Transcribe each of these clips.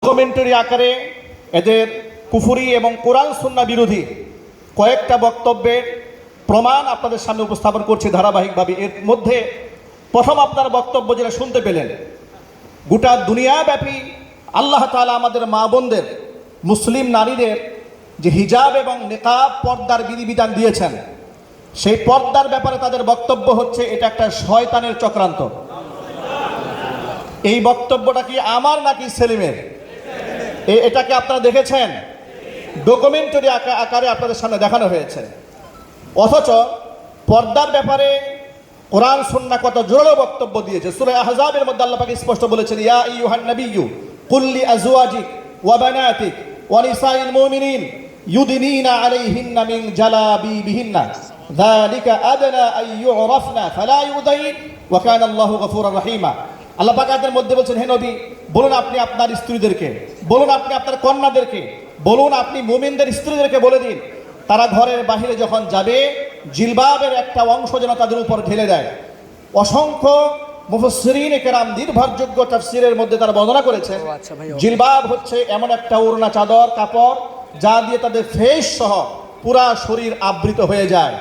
Commentary আকারে এদের কুফরি এবং কোরআন সুন্নাহ বিরোধী কয়েকটা বক্তব্যের প্রমাণ আপনাদের সামনে উপস্থাপন করছি ধারাবাহিকভাবে। এর মধ্যে প্রথম আপনার বক্তব্য যেটা শুনতে পেলেন, গোটা দুনিয়াব্যাপী আল্লাহ তাআলা আমাদের মা বোনদের, মুসলিম নারীদের যে হিজাব এবং নিকাব পর্দার বিধিবিধান দিয়েছেন, সেই পর্দার ব্যাপারে তাদের বক্তব্য হচ্ছে এটা একটা শয়তানের চক্রান্ত। এই বক্তব্যটা কি আমার নাকি সেলিমের? এটাকে আপনারা দেখেছেন? ডকুমেন্টারি আকারে আপনাদের সামনে দেখানো হয়েছে। অথচ পর্দার ব্যাপারে কোরআন সুন্নাহ কত জোরালো বক্তব্য দিয়েছে। সূরা আহজাবের মধ্যে আল্লাহ পাক স্পষ্ট বলেছেন, ইয়া আইয়ুহান নাবিয়্যু কুল লিআজওয়াজিক ওয়া বানাতিক ওয়া নিসাইল মুমিনিন ইউদিনিনা আলাইহিন্না মিন জালাবিবিহিন্না যালিকা আদনা আন ইউরাফনা ফালা ইউদাইন ওয়া কানা আল্লাহু গফুরুর রহিমা। আল্লাহ পাক আয়াতের মধ্যে বলছেন, হে নবী, বলুন আপনি আপনার স্ত্রীদেরকে, বলুন আপনি আপনার কন্যাদেরকে, বলুন আপনি মুমিনদের স্ত্রীদেরকে বলে দিন, তারা ঘরের বাহিরে যখন যাবে জিলবাবের একটা অংশ যেন তাদের উপর ঢেলে দেয়। অসংখ্য মুফাসসিরিন কেরাম নির্ভরযোগ্য তাফসীরের মধ্যে তারা বর্ণনা করেছেন, জিলবাব হচ্ছে এমন একটা ওড়না, চাদর, কাপড় যা দিয়ে তাদের ফেস সহ পুরা শরীর আবৃত হয়ে যায়।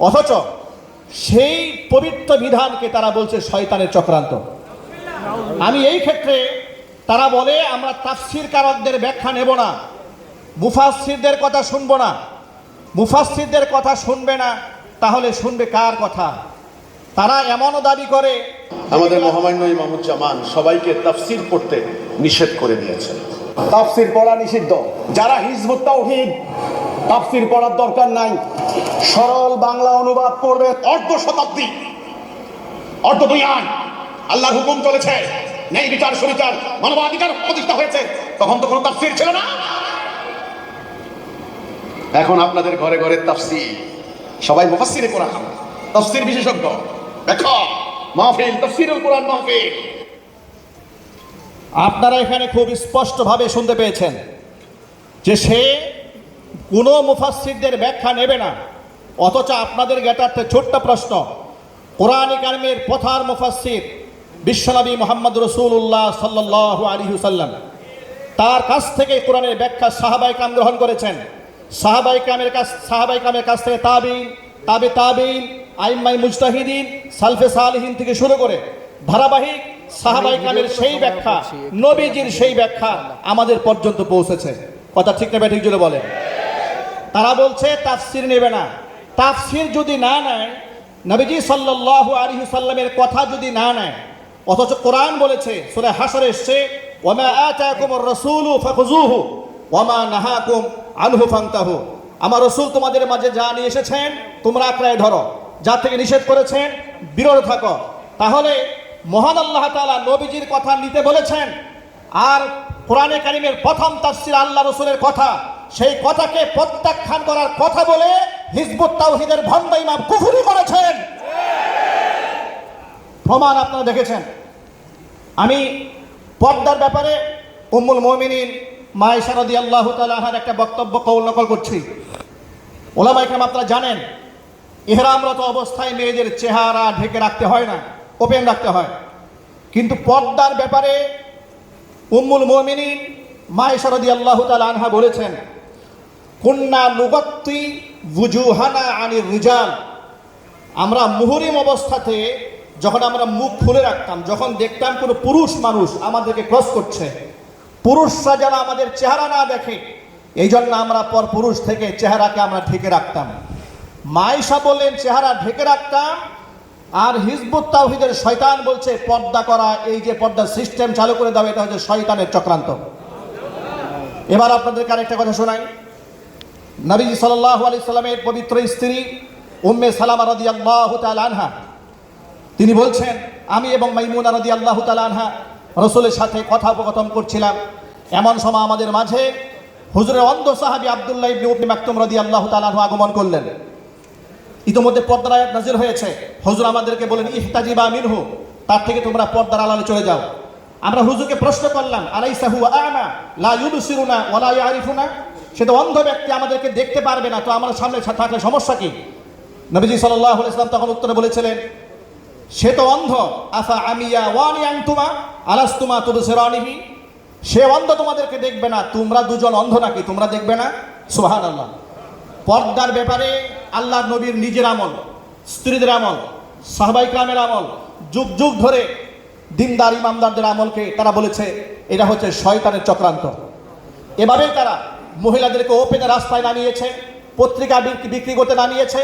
অথচ সেই পবিত্র বিধানকে তারা বলছে শয়তানের চক্রান্ত। আমি এই ক্ষেত্রে তারা বলে আমরা তাফসীরকারকদের ব্যাখ্যা নেব না, মুফাসসিরদের কথা শুনবো না। মুফাসসিরদের কথা শুনবে না, তাহলে শুনবে কার কথা? তারা এমনও দাবি করে, আমাদের মহামান্য ইমামুজ্জামান সবাইকে তাফসীর পড়তে নিষেধ করে দিয়েছেন। তাফসীর পড়া নিষিদ্ধ। যারা হিজবুত তাওহীদ, তাফসীর পড়ার দরকার নাই, সরল বাংলা অনুবাদ পড়বে। অর্ধ শতাব্দী, অর্ধ দুনিয়ায় আল্লাহর হুকুম চলেছে, ন্যায় বিচার, সুবিচার, মানবাধিকার প্রতিষ্ঠা হয়েছে, তখন তো কোনো তাফসীর ছিল না। এখন আপনাদের ঘরে ঘরে তাফসীর, সবাই মুফাসসিরে কোরআন, তাফসীর বিশেষজ্ঞ, ব্যাখ্যা মাহফিল, তাফসীরুল কোরআন মাহফিল। আপনারা এখানে খুব স্পষ্টভাবে শুনতে পেয়েছেন যে সে কোনো মুফাসসিরদের ব্যাখ্যা নেবে না। অথচ আপনাদের জ্ঞাতার্থে ছোট্ট প্রশ্ন, কোরআনে কারিমের প্রধান মুফাসসির বিশ্বনবী মুহাম্মদ রাসূলুল্লাহ সাল্লাল্লাহু আলাইহি ওয়াসাল্লাম, তার কাছ থেকে কোরআনের ব্যাখ্যা সাহাবায়ে কেরাম গ্রহণ করেছেন। সাহাবায়ে কেরামের কাছ থেকে তাবিঈন, তাবে তাবিঈন, আইম্মায়ে মুজতাহিদিন, সালফে সালেহিন থেকে শুরু করে ধারাবাহিক সাহাবায়ে কেরামের সেই ব্যাখ্যা, নবীজির সেই ব্যাখ্যা আমাদের পর্যন্ত পৌঁছেছে। কথা ঠিক না ঠিক জোরে বলেন? তারা বলছে তাফসীর নেবে না। তাফসীর যদি না নেয়, নবীজি সাল্লাল্লাহু আলাইহি ওয়াসাল্লামের কথা যদি না নেয়, অথচ কোরআন বলেছে, সূরা হাশরে এসেছে, ওয়ামা আতাকুমুর রাসূলু ফাখুযুহু ওয়ামা নাহাকুম আনহু ফান্তাহু। আমার রাসূল তোমাদের মাঝে যা নিয়ে এসেছেন তোমরা আঁকড়ায় ধরো, যা থেকে নিষেধ করেছেন বিরত থাকো। তাহলে মহান আল্লাহ তাআলা নবীজির কথা নিতে বলেছেন, আর কোরআনে কারিমের প্রথম তাফসীর আল্লাহ রাসূলের কথা, সেই কথাকে প্রত্যাখ্যান করার কথা বলে হিজবুত তাওহীদের ভণ্ড ইমাম কুফরি করেছেন। প্রমাণ আপনারা দেখেছেন। আমি পর্দার ব্যাপারে উম্মুল মুমিনিন মা আয়েশা রাদিয়াল্লাহু তাআলা আনহার একটা বক্তব্য কওল নকল করছি। ওলামায়ে কেরাম আপনারা জানেন, ইহরামরত অবস্থায় মেয়েদের চেহারা ঢেকে রাখতে হয় না, ওপেন রাখতে হয়। কিন্তু পর্দার ব্যাপারে উম্মুল মুমিনিন মা আয়েশা রাদিয়াল্লাহু তাআলা আনহা বলেছেন, কুন্না নুগাত্তি ওয়ুজুহানা আনির রিজাল। আমরা মুহরিম অবস্থাতে যখন আমরা মুখ খুলে রাখতাম, যখন দেখতাম কোনো পুরুষ মানুষ আমাদেরকে ক্রস করছে, পুরুষরা যেন আমাদের চেহারা না দেখে, এই জন্য আমরা পর পুরুষ থেকে চেহারাকে আমরা ঢেকে রাখতাম। মা আয়েশা বললেন চেহারা ঢেকে রাখতাম, আর হিজবুত তাওহীদের শয়তান বলছে পর্দা করা, এই যে পর্দার সিস্টেম চালু করে দাও, এটা হচ্ছে শয়তানের চক্রান্ত। এবার আপনাদেরকে আরেকটা কথা শোনাই। নবীজি সাল্লাল্লাহু আলাইহি সাল্লামের পবিত্র স্ত্রী উম্মে সালামা রাদিয়াল্লাহু তাআলা আনহা, তিনি বলছেন, আমি এবং মাইমুনা রাদিয়াল্লাহু তাআলা আনহা রাসূলের সাথে কথোপকথন করছিলাম। এমন সময় আমাদের মাঝে হুজুরের অন্ধ সাহাবী আব্দুল্লাহ ইবনে উম্মি মাকতুম রাদিয়াল্লাহু তাআলা আনহু আগমন করলেন। ইতিমধ্যে পর্দার আয়াত নাযিল হয়েছে। হুজুর আমাদেরকে বলেন, ইহতাজিবা মিনহু, তার থেকে তোমরা পর্দার আড়ালে চলে যাও। আমরা হুজুরকে প্রশ্ন করলাম, আলাইসা হুয়া আ'মা লা ইউবসিরুনা ওয়া লা ইয়ারিফুনা, সে তো অন্ধ ব্যক্তি, আমাদেরকে দেখতে পারবে না, তো আমার সামনে থাকলে সমস্যা কি? নবীজি সাল্লাল্লাহু আলাইহি ওয়াসাল্লাম তখন উত্তরে বলেছিলেন, সে তো অন্ধ, আফা আমিয়া ওয়ানি আনতুমা আলাস্তুমা তুবসিরানিহি, সে অন্ধ তোমাদেরকে দেখবে না, তোমরা দুজন অন্ধ নাকি তোমরা দেখবে না? সুবহানাল্লাহ। পর্দার ব্যাপারে আল্লাহর নবীর নিজের আমল, স্ত্রীদের আমল, সাহাবায়ে কেরামের আমল, যুগ যুগ ধরে দিনদার ইমামদারদের আমলকে তারা বলেছে এটা হচ্ছে শয়তানের চক্রান্ত। এভাবেই তারা মহিলাদেরকে ওপেনে রাস্তায় নামিয়েছে, পত্রিকা বিক্রি করতে নামিয়েছে,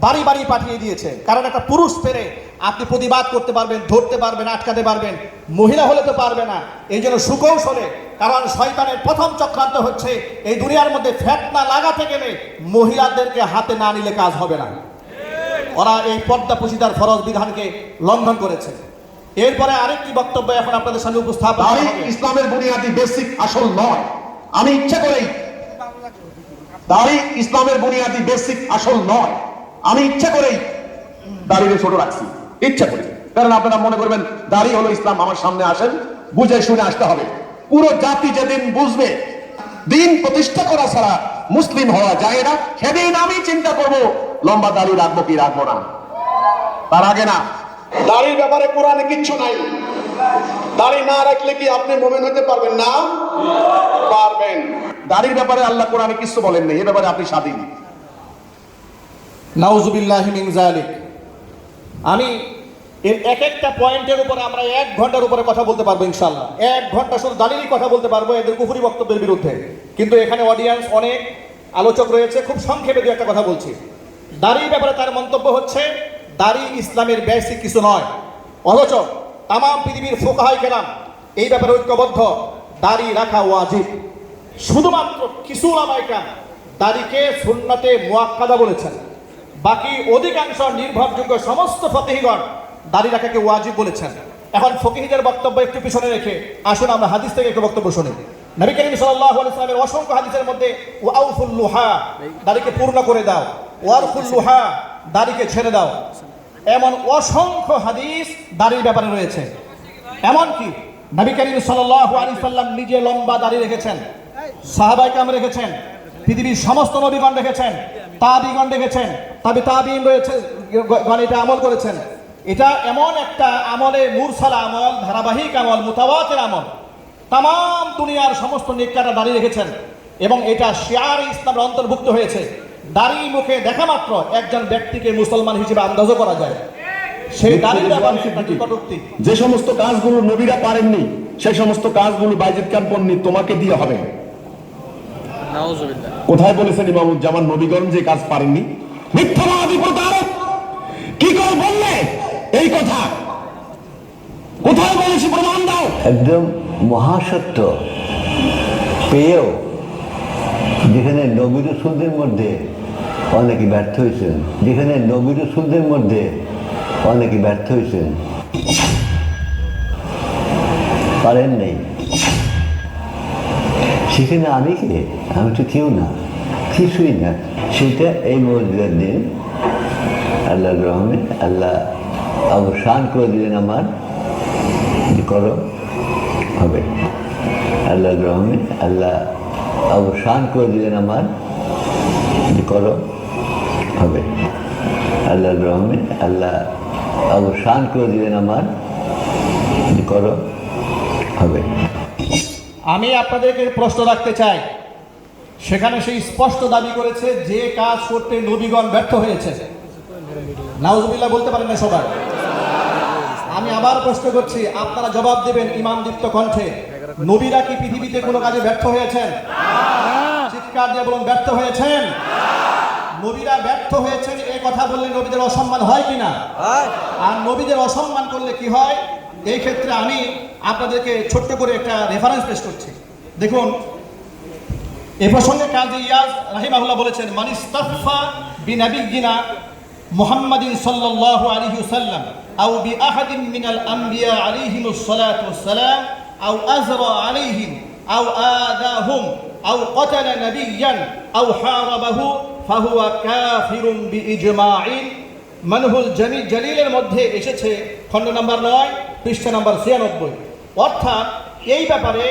বাড়ি বাড়ি পাঠিয়ে দিয়েছে। কারণ একটা পুরুষ পেরে আপনি প্রতিবাদ করতে পারবেন, ধরতে পারবেন, আটকাতে পারবেন, মহিলা হলে তো পারবে না। এই জন্য সুকৌশলে, কারণ শয়তানের প্রথম চক্রান্ত হচ্ছে এই দুনিয়ার মধ্যে ফিতনা লাগাতে গেলে মহিলাদেরকে হাতে না নিলে কাজ হবে না। ওরা এই পর্দা পুশিদার ফরজ বিধানকে লঙ্ঘন করেছে। এরপরে আরেকটি বক্তব্য এখন আপনাদের সামনে উপস্থাপন করা দাড়ি হবে। ইসলামের বুনিয়াদি বেসিক আসল নয়। আমি ইচ্ছা করেই দাড়ি ইসলামের বুনিয়াদি বেসিক আসল নয়। আমি ইচ্ছা করেই দাড়িকে ছোট রাখছি, ইচ্ছা করি। কারণ আপনারা মনে করবেন দাড়ি হলো ইসলাম, আমার সামনে আসেন, বুঝে শুনে আসতে হবে। পুরো জাতি যেদিন বুঝবে দিন প্রতিষ্ঠা করা ছাড়া মুসলিম হওয়া যায় না, সেদিন আমি চিন্তা করব লম্বা দাড়ি রাখবো কি রাখবো না। তার আগে না। দাড়ির ব্যাপারে কোরআনে কিচ্ছু নাই। দাড়ি না রাখলে কি আপনি মুমিন হতে পারবেন না? পারবেন। দাড়ির ব্যাপারে আল্লাহ কোরআনে কিছু বলেন নাই, এই ব্যাপারে আপনি স্বাধীন। নাউজুবিল্লাহি মিন যালিক। আমি এর এক একটা পয়েন্টের উপরে আমরা 1 ঘন্টার উপরে কথা বলতে পারবো ইনশাআল্লাহ। 1 ঘন্টা শুধু দালিলই কথা বলতে পারবো এদের কুফরি বক্তব্যের বিরুদ্ধে। কিন্তু এখানে অডিয়েন্স অনেক আলোচক রয়েছে, খুব সংক্ষেপে দু একটা কথা বলছি। দাড়ির ব্যাপারে তার মন্তব্য হচ্ছে দাড়ি ইসলামের বেসিক কিছু নয়, অথচ তাম পৃথিবীর ফুকাহায়ে কেরাম এই ব্যাপারে ঐক্যবদ্ধ, দাড়ি রাখা ওয়াজিব। শুধুমাত্র কিছু উলামায়ে কেরাম দাড়িকে সুন্নতে মুআক্কাদা বলেছেন, বাকি অধিকাংশ নির্ভরযোগ্য সমস্ত ফকিহগণ দাড়ি রাখাকে ওয়াজিব বলেছেন। এখন ফকিহদের বক্তব্য একটু পিছনে রেখে আসুন আমরা হাদিস থেকে একটু বক্তব্য শুনি। নবী করিম সাল্লাল্লাহু আলাইহি ওয়াসাল্লামের অসংখ্য হাদিসের মধ্যে ওয়াউফুল লুহা, দাড়িকে পূর্ণ করে দাও, ওয়ারফুল লুহা, দাড়িকে ছেড়ে দাও, এমন অসংখ্য হাদিস দাড়ির ব্যাপারে রয়েছে। এমনকি নবী করিম সাল্লাল্লাহু আলাইহি ওয়াসাল্লাম নিজে লম্বা দাড়ি রেখেছেন, সাহাবায়ে কেরাম রেখেছেন, পৃথিবীর সমস্ত নবীগণ রেখেছেন, তাবিগণ রেখেছেন, তাবিঈন রয়েছে গণ এটা আমল করেছেন। এটা এমন একটা আমলে মুরসাল আমল, ধারাবাহিক আমল, মুতাওয়াতির আমল। তাম দুনিয়ার সমস্ত নেককাররা দাড়ি রেখেছেন এবং এটা শিয়ার ইসলামের অন্তর্ভুক্ত হয়েছে। দাড়ি মুখে দেখা মাত্র একজন ব্যক্তিকে মুসলমান হিসেবে আন্দাজও করা যায়। সেই দাড়ির ব্যাপারে কটূক্তি। যে সমস্ত কাজগুলো নবীরা পারেননি সেই সমস্ত কাজগুলো বাইজিদ খান পন্নী তোমাকে দিয়ে হবে। কোথায় বলেছেন ইমামুজ্জামান নবীগণ যে কাজ পারেননি? মিথ্যাবাদী প্রতারক, কি করে বললে এই কথা? কোথায় বলেছি প্রমাণ দাও। একদম মহাসত্য পেয়েও যেখানে নবী রাসূলদের মধ্যে অনেকে ব্যর্থ হয়েছেন, যেখানে নবী রাসূলদের মধ্যে অনেকে ব্যর্থ হয়েছেন, পারেন নেই, সেখানে আমি কে? আমি তো কেউ না, কিছুই না। সেটা এই মসজিদের দিন আল্লাহ রহমে আল্লাহ অবসান করে দিলেন আমার, করো হবে। আল্লাহ রহমে আল্লাহ অবসান করে দিলেন আমার, করো হবে। আল্লাহ রহমে আল্লাহ অবসান করে দিলেন আমার, করো হবে। আমি আপনাদেরকে প্রশ্ন রাখতে চাই, সেখানে সেই স্পষ্ট দাবি করেছে যে কাজ করতে নবীগণ ব্যর্থ হয়েছে। নাউজুবিল্লাহ বলতে পারেন না সবাই? আমি আবার প্রশ্ন করছি, আপনারা জবাব দেবেন ইমানদীপ্ত কণ্ঠে। নবীরা কি পৃথিবীতে কোনো কাজে ব্যর্থ হয়েছেন? চিৎকার দিয়ে বলুন, ব্যর্থ হয়েছেন? নবীরা ব্যর্থ হয়েছেন এই কথা বললে নবীদের অসম্মান হয় কিনা? আর নবীদের অসম্মান করলে কি হয়? এই ক্ষেত্রে আমি আপনাদেরকে ছোট্ট করে একটা রেফারেন্স পেশ করছি। দেখুন, এ প্রসঙ্গে কাজী ইয়াজ রাহিমাহুল্লাহ বলেছেন, মান ইস্তাগফা বিনাবিয়িনা মুহাম্মাদিন সাল্লাল্লাহু আলাইহি ওয়াসাল্লাম আও বিআহাদিন মিনাল আম্বিয়া আলাইহিমুস সালাতু ওয়াসসালাম আও আযরা আলাইহিম আও আদাহুম আও ক্বাতালা নাবিয়্যান আও হারাবাহু ফাহুয়া কাফিরুন বিইজমাইন। মানহুল জালিলের মধ্যে এসেছে খণ্ড নম্বর 9 পৃষ্ঠা নম্বর 96। অর্থাৎ এই ব্যাপারে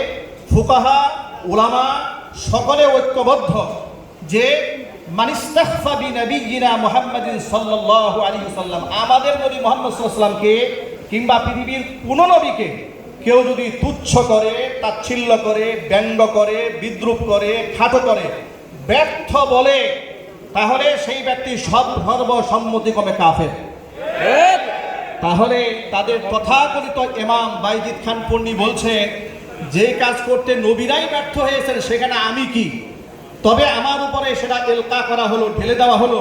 ফুকাহা উলামা সকলে ঐক্যবদ্ধ যে মান ইস্তাগফা বিনাবিয়িনা মুহাম্মাদিন সাল্লাল্লাহু আলাইহি ওয়াসাল্লাম, আমাদের নবী মুহাম্মদ সাল্লাল্লাহু আলাইহি ওয়াসাল্লামকে কিংবা পৃথিবীর কোন নবীকে কেউ যদি তুচ্ছ করে, তাচ্ছিল্য করে, ব্যঙ্গ করে, বিদ্রুপ করে, খাটো করে, ব্যর্থ বলে, তাহলে সেই ব্যক্তি সব সর্বসম্মতিক্রমে কাফের। তাহলে তাদের তথাকথিত ইমাম বাইজিদ খান পন্নী বলছে, যে কাজ করতে নবীরাই ব্যর্থ হয়েছেন সেখানে আমি কি? তবে আমার উপরে সেটা এলকা করা হলো, ঢেলে দেওয়া হলো,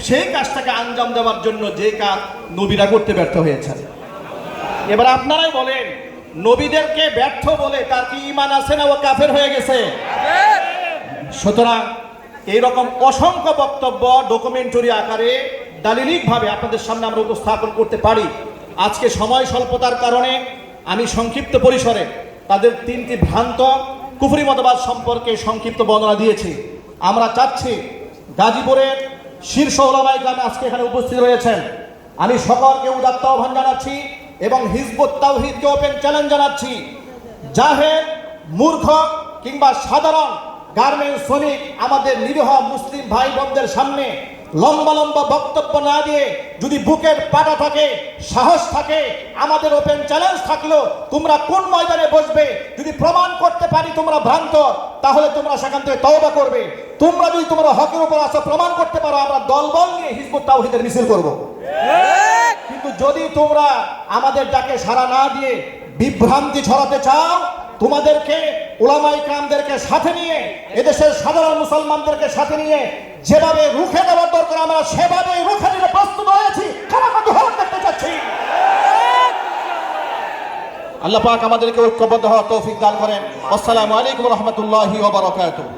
সেই কাজটাকে আঞ্জাম দেওয়ার জন্য যে কাজ নবীরা করতে ব্যর্থ হয়েছেন। এবার আপনারাই বলেন, নবীদেরকে ব্যর্থ বলে তার কি ঈমান আছে না ও কাফের হয়ে গেছে? সুতরাং এইরকম অসংখ্য বক্তব্য ডকুমেন্টারি আকারে দালিলিকভাবে আপনাদের সামনে আমরা উপস্থাপন করতে পারি। আজকে সময় স্বল্পতার কারণে আমি সংক্ষিপ্ত পরিসরে তাদের 3টি ভ্রান্ত কুফরি মতবাদ সম্পর্কে সংক্ষিপ্ত বর্ণনা দিয়েছি। আমরা চাচ্ছি গাজীপুরের শীর্ষ ওলামায়ে কেরাম আজকে এখানে উপস্থিত রয়েছেন, আমি সকলকে উদাত্ত আহ্বান জানাচ্ছি এবং হিজবুত তাওহীদকে ওপেন চ্যালেঞ্জ জানাচ্ছি। জাহেল, মূর্খ কিংবা সাধারণ গার্মেন্টস শ্রমিক আমাদের নিরীহ মুসলিম ভাই বোনদের সামনে লম্বা লম্বা বক্তব্য না দিয়ে যদি বুকের পাটা থাকে, সাহস থাকে, আমাদের ওপেন চ্যালেঞ্জ থাকলো, তোমরা কোন ময়দানে বসবে? যদি প্রমাণ করতে পারি তোমরা ভ্রান্ত, তাহলে তোমরা সেখান থেকে তওবা করবে। তোমরা যদি তোমরা হকের উপর আসো, প্রমাণ করতে পারো, আমরা দলবল নিয়ে হিজবুত তাওহীদের মিছিল করব। কিন্তু যদি তোমরা আমাদের ডাকে সাড়া না দিয়ে বিভ্রান্তি ছড়াতে চাও, তোমাদেরকে উলামায়ে কেরামদেরকে সাথে নিয়ে, এদেশের সাধারণ মুসলমানদেরকে সাথে নিয়ে যেভাবে রুখে দেওয়ার দরকার আমরা সেভাবে রুখে দিতে প্রস্তুত হয়েছি। দেখতে চাচ্ছি আল্লাহ পাক আমাদেরকে ঐক্যবদ্ধ হওয়ার তৌফিক দান করেন। আসসালামু আলাইকুম ওয়া রাহমাতুল্লাহি ওয়া বারাকাতুহু।